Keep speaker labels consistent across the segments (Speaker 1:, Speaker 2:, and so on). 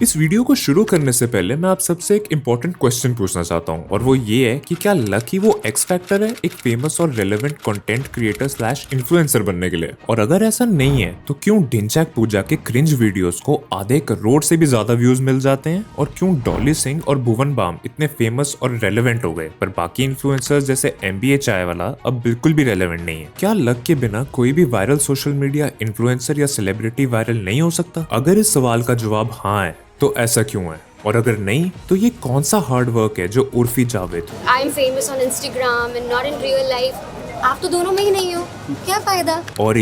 Speaker 1: इस वीडियो को शुरू करने से पहले मैं आप सबसे एक इम्पोर्टेंट क्वेश्चन पूछना चाहता हूँ और वो ये है कि क्या लक ही वो एक्स फैक्टर है एक फेमस और relevant content creator slash influencer बनने के लिए। और अगर ऐसा नहीं है तो क्यों ढिंचैक पूजा के क्रिंज वीडियोस को आधे करोड़ से भी ज्यादा व्यूज मिल जाते हैं और क्यों डॉली सिंह और भुवन बाम इतने फेमस और रेलेवेंट हो गए पर बाकी इन्फ्लुएंसर्स जैसे MBA चाय वाला अब बिल्कुल भी रेलेवेंट नहीं है। क्या लक के बिना कोई भी वायरल सोशल मीडिया इन्फ्लुएंसर या सेलिब्रिटी वायरल नहीं हो सकता? अगर इस सवाल का जवाब हाँ है तो ऐसा क्यों है, और अगर नहीं तो ये कौन सा हार्ड वर्क है जो Urfi Javed
Speaker 2: I am famous on Instagram and not in real life. आप तो दोनों में ही नहीं हो, क्या फायदा?
Speaker 1: और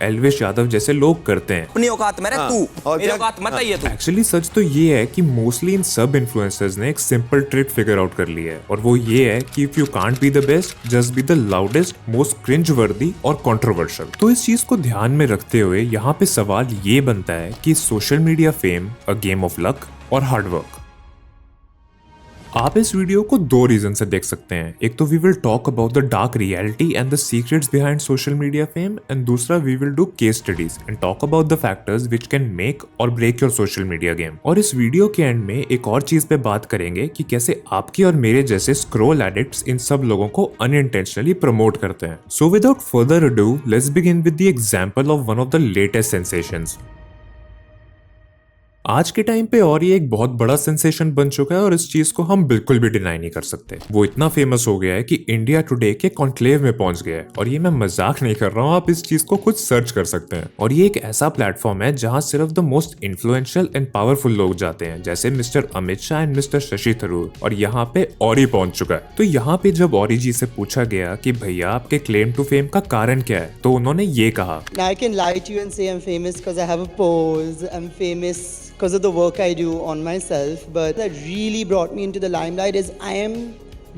Speaker 1: एल्विश यादव जैसे लोग करते हैं।
Speaker 3: अपनी औकात में रह तू, मेरी औकात मत आइए तू।
Speaker 1: एक्चुअली सच तो ये है कि मोस्टली इन सब इन्फ्लुएंसर्स ने एक सिंपल ट्रिक फिगर आउट कर ली है और वो ये है कि if you can't be the best just be the loudest most cringe वर्दी और कंट्रोवर्शियल। तो इस चीज को ध्यान में रखते हुए यहाँ पे सवाल ये बनता है कि social media fame a game of luck और हार्ड वर्क? आप इस वीडियो को दो रीजन से देख सकते हैं। एक तो we will talk about the dark reality and the secrets behind social media fame and दूसरा we will do case studies and talk about the factors which can make or break your social media game. और इस video के and में एक और चीज पे बात करेंगे कि कैसे आपकी और मेरे जैसे स्क्रॉल एडिक्ट्स इन सब लोगों को अनइंटेंशनली प्रमोट करते हैं। So without further ado let's begin with the example of one of the latest sensations. आज के टाइम पे और ये एक बहुत बड़ा सेंसेशन बन चुका है और इस चीज को हम बिल्कुल भी डिनाई नहीं कर सकते। वो इतना फेमस हो गया है कि इंडिया टुडे के कॉन्क्लेव में पहुंच गया है और ये मैं मजाक नहीं कर रहा हूँ, आप इस चीज को खुद सर्च कर सकते हैं। और ये एक ऐसा प्लेटफॉर्म है जहाँ सिर्फ the most influential and powerful लोग जाते हैं जैसे mister Amit Shah and mister Shashi Tharoor, और यहाँ पे औरी पहुंच चुका है। तो यहाँ पे जब औरी जी से पूछा गया कि भैया आपके क्लेम टू फेम का कारण क्या है तो उन्होंने ये कहा,
Speaker 4: I can lie to you and say I'm famous because I have a pose, I'm famous because of the work I do on myself, but that really brought me into the limelight is I am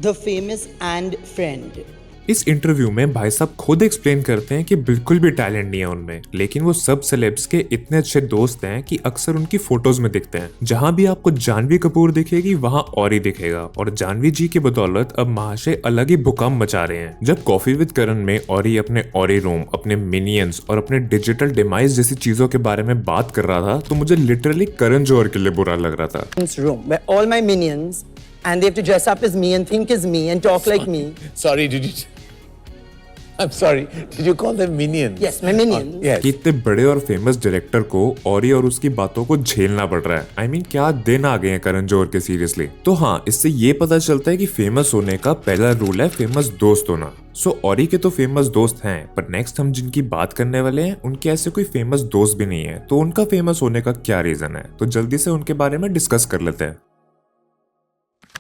Speaker 4: the famous and friend.
Speaker 1: इस interview में भाई साहब खुद explain करते हैं कि बिल्कुल भी टैलेंट नहीं है उनमें, लेकिन वो सब सेलेब्स के इतने अच्छे दोस्त हैं कि अक्सर उनकी फोटोज में दिखते हैं। जहां भी आपको जानवी कपूर दिखेगी वहां औरी दिखेगा और जानवी जी की बदौलत अब महाशय अलग ही भूकंप मचा रहे हैं। जब कॉफी विद करण में औरी अपने औरी रूम, अपने मिनियंस और अपने डिजिटल डिमाइस जैसी चीजों के बारे में बात कर रहा था तो मुझे लिटरली करण जौहर के लिए बुरा लग रहा था।
Speaker 4: Room where all my minions and they have to dress up as me and think as me and talk like me.
Speaker 5: Sorry, I'm sorry. Did you call them minions?
Speaker 4: Yes, my minions.
Speaker 5: Yes.
Speaker 1: कि इतने बड़े और famous director को औरी और उसकी बातों को झेलना पड़ रहा है। I mean, क्या दिन आ गए हैं करण जौहर के सीरियसली। तो हाँ, इससे ये पता चलता है कि फेमस होने का पहला रूल है फेमस दोस्त होना। सो औरी के तो फेमस दोस्त हैं, पर नेक्स्ट हम जिनकी बात करने वाले हैं उनके ऐसे कोई फेमस दोस्त भी नहीं है, तो उनका फेमस होने का क्या रीजन है, तो जल्दी से उनके बारे में डिस्कस कर लेते हैं।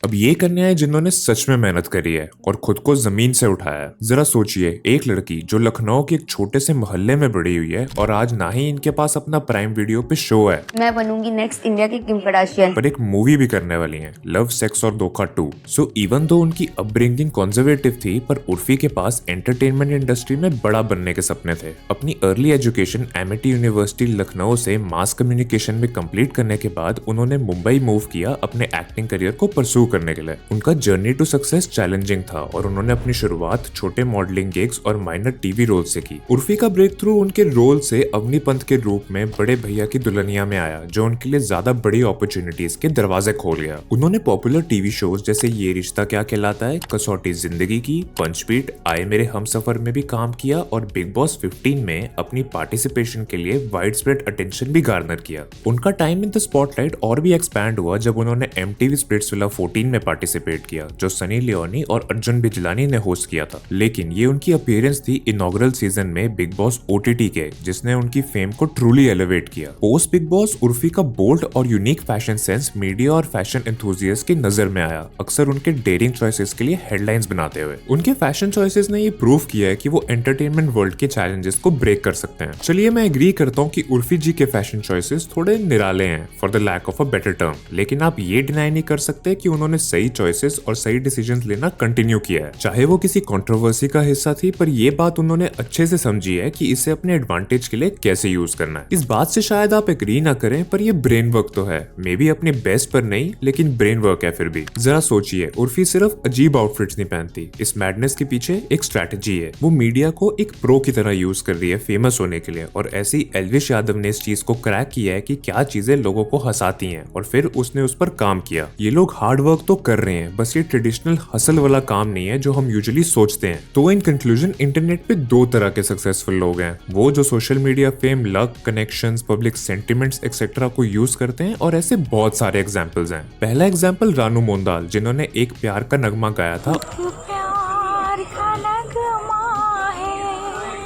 Speaker 1: अब ये करने आए जिन्होंने सच में मेहनत करी है और खुद को जमीन से उठाया है। जरा सोचिए, एक लड़की जो लखनऊ के एक छोटे से मोहल्ले में बड़ी हुई है और आज ना ही इनके पास अपना प्राइम वीडियो पे शो है,
Speaker 2: मैं बनूंगी नेक्स्ट इंडिया की किम कार्दाशियन,
Speaker 1: पर एक मूवी भी करने वाली है, लव सेक्स और धोखा 2। सो इवन दो उनकी अपब्रिंगिंग कंजर्वेटिव थी, पर उर्फी के पास एंटरटेनमेंट इंडस्ट्री में बड़ा बनने के सपने थे। अपनी early education Amity university Lucknow से मास कम्युनिकेशन में कंप्लीट करने के बाद उन्होंने मुंबई मूव किया अपने एक्टिंग करियर को परस्यू करने के लिए। उनका जर्नी टू सक्सेस चैलेंजिंग था और उन्होंने अपनी शुरुआत छोटे मॉडलिंग गिग्स और माइनर टीवी रोल से की। उर्फी का ब्रेक थ्रू उनके रोल से अवनी पंत के रूप में बड़े भैया की दुल्हनिया में आया, जो उनके लिए ज्यादा बड़ी अपॉर्चुनिटीज के दरवाजे खोल गया। उन्होंने पॉपुलर टीवी शोज जैसे ये रिश्ता क्या कहलाता है, कसौटी जिंदगी की, पंचपीठ, आए मेरे हमसफर में भी काम किया और बिग बॉस 15 में अपनी पार्टिसिपेशन के लिए वाइड स्प्रेड अटेंशन भी गार्नर किया। उनका टाइम इन द स्पॉटलाइट और भी एक्सपैंड हुआ जब उन्होंने MTV स्प्लिट्सविला 14 में पार्टिसिपेट किया, जो सनी लियोनी और अर्जुन बिजलानी ने होस्ट किया था। लेकिन ये उनकी अपीयरेंस थी इनॉग्रल सीजन में बिग बॉस OTT के, जिसने उनकी फेम को ट्रूली एलिवेट किया। पोस्ट बिग बॉस उर्फी का बोल्ड और यूनिक फैशन सेंस मीडिया और फैशन एंथुसियास्ट की नजर में आया, अक्सर उनके डेयरिंग चॉइसेस के लिए हेडलाइंस बनाते हुए। उनके फैशन चॉइसेस ने ये प्रूव किया है कि वो एंटरटेनमेंट वर्ल्ड के चैलेंजेस को ब्रेक कर सकते हैं। चलिए मैं एग्री करता हूँ कि उर्फी जी के फैशन चॉइसेस थोड़े निराले हैं, for the lack of a better term, लेकिन आप ये डिनाई नहीं कर सकते कि उन्होंने उन्होंने सही चॉइसेस और सही डिसीजंस लेना कंटिन्यू किया है। चाहे वो किसी कंट्रोवर्सी का हिस्सा थी, पर ये बात उन्होंने अच्छे से समझी है कि इसे अपने एडवांटेज के लिए कैसे यूज करना है। इस बात से शायद आप एग्री ना करें, पर ये ब्रेन वर्क तो है। मे बी अपने बेस्ट पर नहीं, लेकिन ब्रेन वर्क है फिर भी। जरा सोचिए, उर्फी सिर्फ अजीब आउटफिट्स नहीं पहनती, इस मैडनेस के पीछे एक स्ट्रैटेजी है। वो मीडिया को एक प्रो की तरह यूज कर रही है फेमस होने के लिए, और ऐसे ही एल्विश यादव ने इस चीज को क्रैक किया है कि क्या चीजें लोगों को हंसाती हैं, और फिर उसने उस पर काम किया। ये लोग हार्ड वर्क तो कर रहे हैं, बस ये ट्रेडिशनल हसल वाला काम नहीं है जो हम यूजुअली सोचते हैं। तो इन कंक्लूजन, इंटरनेट पे दो तरह के सक्सेसफुल लोग हैं, वो जो social media fame, luck, connections, public sentiments etcetera को यूज करते हैं, और ऐसे बहुत सारे एग्जांपल्स हैं। पहला एग्जांपल रानू मोंदाल, जिन्होंने एक प्यार का नगमा गाया था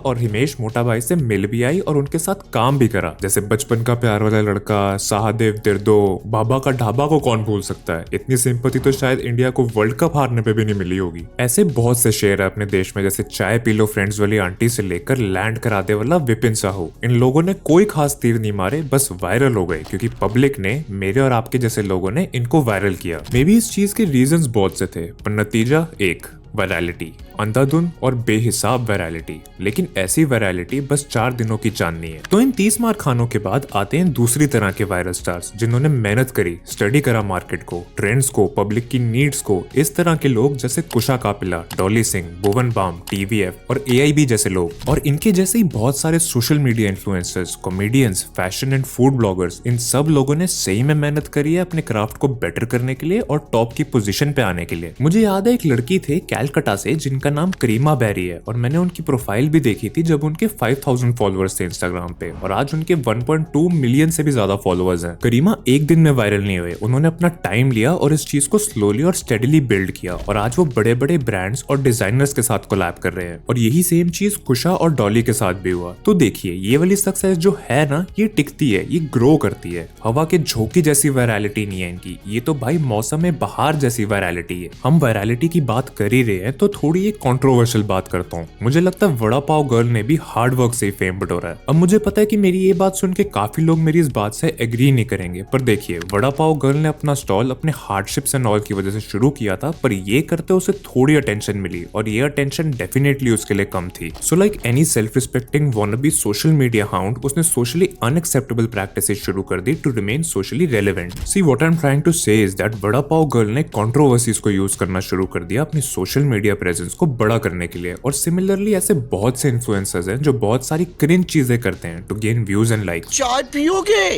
Speaker 1: और हिमेश मोटाभाई से मिल भी आई और उनके साथ काम भी करा, जैसे बचपन का प्यार वाला लड़का, सहादेव दिर्दो, बाबा का ढाबा को कौन भूल सकता है। इतनी सिंपैथी तो शायद इंडिया को वर्ल्ड कप हारने पे भी नहीं मिली होगी। ऐसे बहुत से शेर है अपने देश में, जैसे चाय पी लो फ्रेंड्स वाली आंटी से लेकर लैंड कराते वाला विपिन साहू। इन लोगों ने कोई खास तीर नहीं मारे, बस वायरल हो गए क्योंकि पब्लिक ने, मेरे और आपके जैसे लोगों ने इनको वायरल किया। मे बी इस चीज के रीजंस बहुत से थे, पर नतीजा एक, वायरलिटी, अंधाधुन और बेहिसाब वायरलिटी। लेकिन ऐसी वायरलिटी बस 4 दिनों की चांदनी है। तो इन 30 मार खानों के बाद आते हैं दूसरी तरह के वायरल स्टार्स, जिन्होंने मेहनत करी, स्टडी करा मार्केट को, ट्रेंड्स को, पब्लिक की नीड्स को। इस तरह के लोग जैसे कुशा कापिला, डॉली सिंह, भुवन बाम, टीवीएफ और एआईबी जैसे लोग। और इनके जैसे ही बहुत सारे social media influencers, comedians, fashion and food bloggers, इन सब लोगों ने सही में मेहनत करी है अपने क्राफ्ट को बेटर करने के लिए और टॉप की पोजीशन पे आने के लिए। मुझे याद है एक लड़की थे कैलकटा से, जिनका नाम करीमा बैरी है, और मैंने उनकी प्रोफाइल भी देखी थी जब उनके 5000 फॉलोअर्स थे इंस्टाग्राम पे, और आज उनके 1.2 मिलियन से भी ज्यादा फॉलोअर्स हैं। करीमा एक दिन में वायरल नहीं हुए, उन्होंने अपना टाइम लिया और इस चीज को स्लोली और स्टेडीली बिल्ड किया, और आज वो बड़े बड़े ब्रांड्स और डिजाइनर्स के साथ कोलैब कर रहे हैं। और यही सेम चीज कुशा और डॉली के साथ भी हुआ। तो देखिए, ये वाली सक्सेस जो है ना, ये टिकती है, ये ग्रो करती है। हवा के झोंके जैसी वायरलिटी नहीं है इनकी, ये तो भाई मौसम में बहार जैसी वायरलिटी है। हम वायरलिटी की बात कर ही रहे हैं तो थोड़ी एक कंट्रोवर्शियल बात करता हूँ। मुझे लगता है वड़ा पाव गर्ल ने भी हार्ड वर्क से ही फेम बटोरा है। अब मुझे पता है कि मेरी ये बात सुन के काफी लोग मेरी इस बात से एग्री नहीं करेंगे, पर देखिए, वड़ा पाव गर्ल ने अपना स्टॉल अपने हार्डशिप्स एंड ऑल की वजह से शुरू किया था, पर ये करते उसे थोड़ी अटेंशन मिली, और ये अटेंशन डेफिनेटली उसके लिए कम थी। So like any self respecting wannabe social media hound, उसने सोशली अनएक्सेप्टेबल प्रैक्टिसेस शुरू कर दी to remain socially relevant. See what I am trying to say is that vada pav girl ने कंट्रोवर्सीज को यूज करना शुरू कर दिया अपनी सोशल मीडिया प्रेजेंस को बड़ा करने के लिए। और सिमिलरली ऐसे बहुत से इन्फ्लुएंसर्स हैं जो बहुत सारी क्रिंज चीजें करते हैं to gain views and like.
Speaker 5: चाय पियोगे,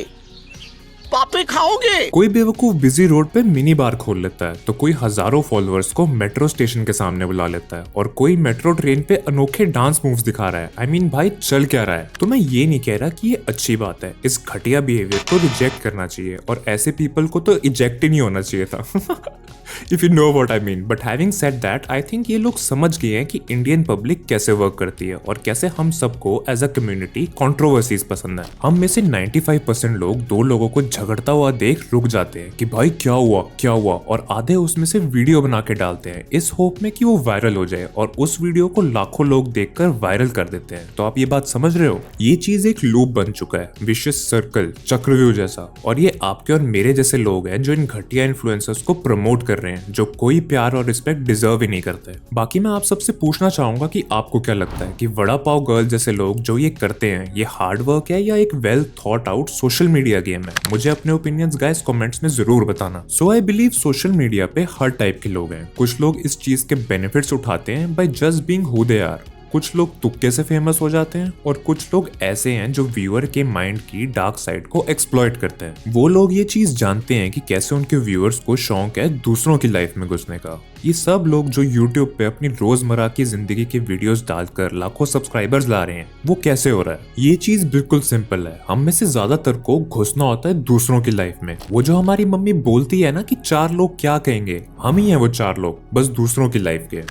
Speaker 5: पापे खाओगे।
Speaker 1: कोई बेवकूफ बिजी रोड पे मिनी बार खोल लेता है, तो कोई हजारों फॉलोअर्स को मेट्रो स्टेशन के सामने बुला लेता है, और कोई मेट्रो ट्रेन पे अनोखे डांस मूव्स दिखा रहा है। आई मीन भाई, चल क्या रहा है? तो मैं ये नहीं कह रहा कि ये अच्छी बात है, इस घटिया बिहेवियर को रिजेक्ट करना चाहिए, और ऐसे पीपल को तो इजेक्ट ही नहीं होना चाहिए था। If you know what I mean. But having said that, I think ये लोग समझ गए हैं कि इंडियन पब्लिक कैसे वर्क करती है, और कैसे हम सबको एज अ कम्युनिटी कंट्रोवर्सीज पसंद है। हम में से 95% लोग दो लोगों को झगड़ता हुआ देख रुक जाते हैं कि भाई क्या हुआ, और आधे उसमें से वीडियो बना के डालते हैं इस होप में कि वो वायरल हो जाए, और उस वीडियो को लाखों लोग देखकर वायरल कर देते हैं। तो आप ये बात समझ रहे हो? ये चीज एक लूप बन चुका है, विशियस सर्कल, चक्रव्यूह जैसा, और ये आपके और मेरे जैसे लोग हैं जो इन घटिया इन्फ्लुएंसर्स को प्रमोट कर रहे हैं, जो कोई प्यार और रिस्पेक्ट डिजर्व ही नहीं करते। बाकी मैं आप सबसे पूछना चाहूंगा कि आपको क्या लगता है कि वड़ा पाव गर्ल जैसे लोग जो ये करते हैं, ये हार्ड वर्क है या एक well thought out social media game है? मुझे अपने ओपिनियंस गाइस कमेंट्स में जरूर बताना। सो आई बिलीव सोशल मीडिया पे हर टाइप के लोग हैं। कुछ लोग इस चीज के बेनिफिट्स उठाते हैं by just being who they are, कुछ लोग तुक्के से फेमस हो जाते हैं, और कुछ लोग ऐसे हैं जो व्यूअर के माइंड की डार्क साइड को एक्सप्लॉइट करते हैं। वो लोग ये चीज जानते हैं कि कैसे उनके व्यूअर्स को शौक है दूसरों की लाइफ में घुसने का। ये सब लोग जो यूट्यूब पे अपनी रोजमर्रा की जिंदगी के वीडियोस डालकर लाखों सब्सक्राइबर्स ला रहे हैं, वो कैसे हो रहा है? ये चीज बिल्कुल सिंपल है। हम में से ज्यादातर को घुसना होता है दूसरों की लाइफ में। वो जो हमारी मम्मी बोलती है ना कि 4 लोग क्या कहेंगे, हम ही है वो 4 लोग, बस दूसरों की लाइफ के।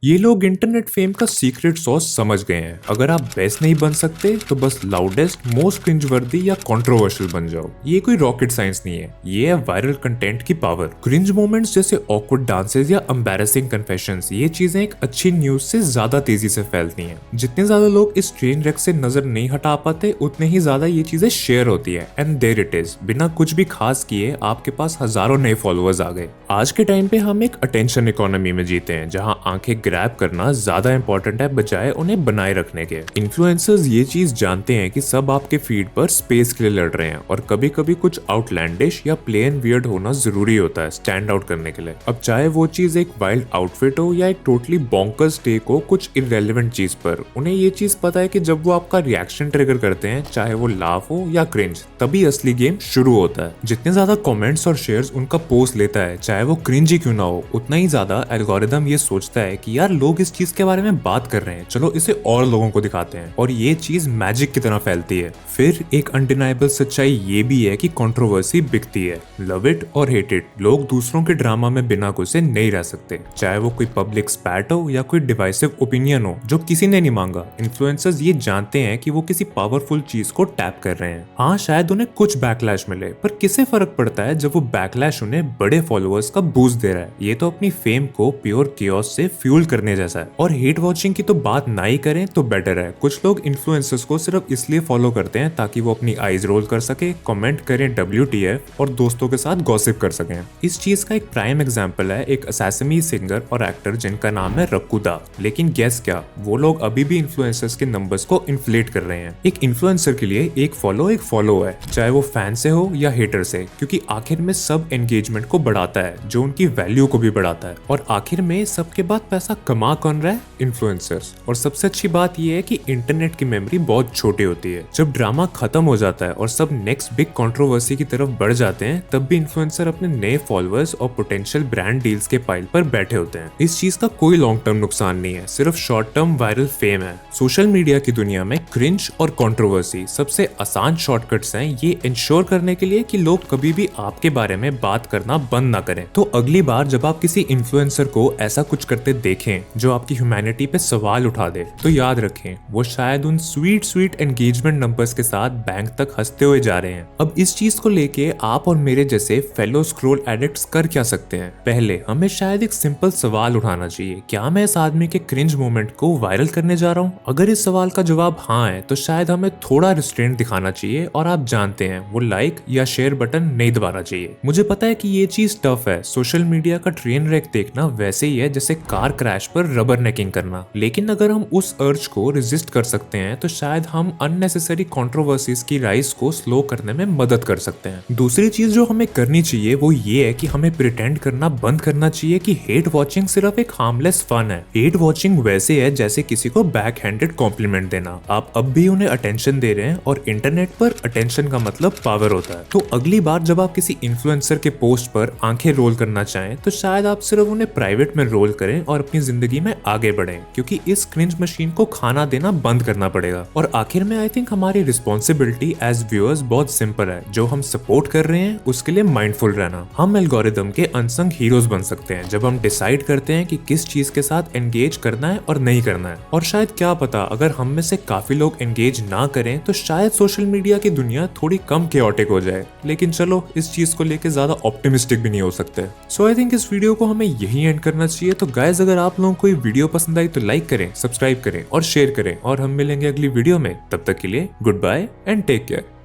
Speaker 1: ये लोग इंटरनेट फेम का सीक्रेट सॉस समझ गए हैं। अगर आप बेस्ट नहीं बन सकते तो बस लाउडेस्ट, मोस्ट क्रिंजवर्दी या कंट्रोवर्शियल बन जाओ। ये कोई रॉकेट साइंस नहीं है, ये है वायरल कंटेंट की पावर। क्रिंज मोमेंट्स जैसे ऑकवर्ड डांसेस या एम्बैरेसिंग कन्फेशंस, ये चीजें एक अच्छी न्यूज से ज्यादा तेजी से फैलती हैं। जितने ज्यादा लोग इस ट्रेन रेक से नजर नहीं हटा पाते, उतने ही ज्यादा ये चीजें शेयर होती है। एंड देयर इट इज, बिना कुछ भी खास किए आपके पास हजारों नए फॉलोअर्स आ गए। आज के टाइम पे हम एक अटेंशन इकोनॉमी में जीते हैं, जहां आंखें ग्रैब करना ज्यादा इंपॉर्टेंट है बजाय उन्हें बनाए रखने के। इन्फ्लुएंसर्स ये चीज जानते हैं कि सब आपके फीड पर स्पेस के लिए लड़ रहे हैं, और कभी कभी कुछ आउटलैंडिश या प्लेन वियर्ड होना जरूरी होता है स्टैंड आउट करने के लिए। अब चाहे वो चीज एक वाइल्ड आउटफिट हो या एक टोटली बॉन्कर्स टेक हो कुछ इररेलेवेंट चीज पर, उन्हें ये चीज पता है कि जब वो आपका रिएक्शन ट्रिगर करते हैं, चाहे वो लाफ हो या क्रिंज, तभी असली गेम शुरू होता है। जितने ज्यादा कमेंट्स और शेयर्स उनका पोस्ट लेता है, चाहे वो क्रिंज ही क्यों ना हो, उतना ही ज्यादा एल्गोरिदम ये सोचता है कि यार लोग इस चीज के बारे में बात कर रहे हैं, चलो इसे और लोगों को दिखाते हैं, और ये चीज मैजिक की तरह फैलती है। फिर एक अनडिनाइबल सच्चाई ये भी है कि कंट्रोवर्सी बिकती है। लव इट और हेट इट, लोग दूसरों के ड्रामा में बिना घुसे नहीं रह सकते, चाहे वो कोई पब्लिक स्पैट हो या कोई डिवाइसिव ओपिनियन हो जो किसी ने नहीं मांगा। इन्फ्लुएंसर्स ये जानते हैं कि वो किसी पावरफुल चीज को टैप कर रहे हैं। हाँ, शायद उन्हें कुछ बैकलैश मिले, पर किसे फर्क पड़ता है जब वो बैकलैश उन्हें बड़े फॉलोअर्स का बूस्ट दे रहा है। ये तो अपनी फेम को प्योर कियोस से फ्यूल करने जैसा है। और हेट वॉचिंग की तो बात ना ही करें तो बेटर है। कुछ लोग इन्फ्लुएंसर्स को सिर्फ इसलिए फॉलो करते हैं ताकि वो अपनी आईज रोल कर सके, कमेंट करें WTF और दोस्तों के साथ गॉसिप कर सकें। इस चीज का एक प्राइम एग्जांपल है एक असैसिमी सिंगर और एक्टर जिनका नाम है रक्कू दा। लेकिन गेस क्या, वो लोग अभी भी इन्फ्लुएंसर्स के नंबर्स को इन्फ्लेट कर रहे हैं। एक इन्फ्लुएंसर के लिए एक फॉलो है, चाहे वो फैन से हो या हेटर से, क्योंकि आखिर में सब एंगेजमेंट को बढ़ाता है, जो उनकी वैल्यू को भी बढ़ाता है। और आखिर में सबके बाद पैसा कमा कौन रहा है? इन्फ्लुएंसर्स। और सबसे अच्छी बात यह है कि इंटरनेट की मेमोरी बहुत छोटी होती है। जब ड्रामा खत्म हो जाता है और सब नेक्स्ट बिग कंट्रोवर्सी की तरफ बढ़ जाते हैं, तब भी इन्फ्लुएंसर अपने नए फॉलोअर्स और पोटेंशियल ब्रांड डील्स के पाइल पर बैठे होते हैं। इस चीज का कोई लॉन्ग टर्म नुकसान नहीं है, सिर्फ शॉर्ट टर्म वायरल फेम है। सोशल मीडिया की दुनिया में क्रिंज और कंट्रोवर्सी सबसे आसान शॉर्टकट्स हैं, ये इंश्योर करने के लिए कि लोग कभी भी आपके बारे में बात करना बंद ना करें। तो अगली बार जब आप किसी इन्फ्लुएंसर को ऐसा कुछ करते देखें जो आपकी ह्यूमैनिटी पे सवाल उठा दे, तो याद रखें वो शायद उन स्वीट एंगेजमेंट नंबर्स के साथ बैंक तक हंसते हुए जा रहे हैं। अब इस चीज को लेके आप और मेरे जैसे फेलो स्क्रॉल एडिक्ट्स कर क्या सकते हैं? पहले हमें शायद एक सिंपल सवाल उठाना चाहिए, क्या मैं इस आदमी के क्रिंज मोमेंट को वायरल करने जा रहा हूँ? अगर इस सवाल का जवाब हाँ है, तो शायद हमें थोड़ा रिस्ट्रेंट दिखाना चाहिए, और आप जानते हैं वो लाइक या शेयर बटन नहीं दबाना चाहिए। मुझे पता है कि ये चीज टफ है, सोशल मीडिया का ट्रेन रेक देखना वैसे ही है जैसे कार क्रैश पर रबर नेकिंग करना, लेकिन अगर हम उस अर्ज को रेजिस्ट कर सकते हैं तो शायद हम अननेसेसरी कंट्रोवर्सीज की राइज को स्लो करने में मदद कर सकते हैं। दूसरी चीज जो हमें करनी चाहिए वो ये है कि हमें प्रिटेंड करना बंद करना चाहिए कि हेट वॉचिंग सिर्फ एक हार्मलेस फन है। हेट वॉचिंग वैसे है जैसे किसी को बैक हैंडेड कॉम्प्लीमेंट देना। आप अब भी उन्हें अटेंशन दे रहे हैं, और इंटरनेट पर अटेंशन का मतलब पावर होता है। तो अगली बार जब आप किसी इन्फ्लुएंसर के पोस्ट पर आंखें रोल करना चाहें, तो शायद आप सिर्फ उन्हें प्राइवेट में रोल करें और अपनी जिंदगी में आगे बढ़ें, क्योंकि इस क्रिंज मशीन को खाना देना बंद करना पड़ेगा। और आखिर में आई थिंक हमारी रिस्पॉन्सिबिलिटी एज व्यूअर्स बहुत सिंपल है, जो हम सपोर्ट कर रहे हैं उसके लिए माइंडफुल रहना। हम एल्गोरिदम के अनसंग हीरोज बन सकते हैं जब हम डिसाइड करते हैं कि किस चीज के साथ एंगेज करना है और नहीं करना है। और शायद क्या पता, अगर हम में से काफी लोग एंगेज ना करें तो शायद सोशल मीडिया की दुनिया थोड़ी कम केओटिक हो जाए। लेकिन चलो, इस चीज को लेके ज्यादा ऑप्टिमिस्टिक भी नहीं हो सकते। सो आई थिंक इस वीडियो को हमें यही एंड करना चाहिए। तो गाइस, अगर आप लोगों को ये वीडियो पसंद आई तो लाइक करें, सब्सक्राइब करें और शेयर करें, और हम मिलेंगे अगली वीडियो में। तब तक के लिए good bye and take care.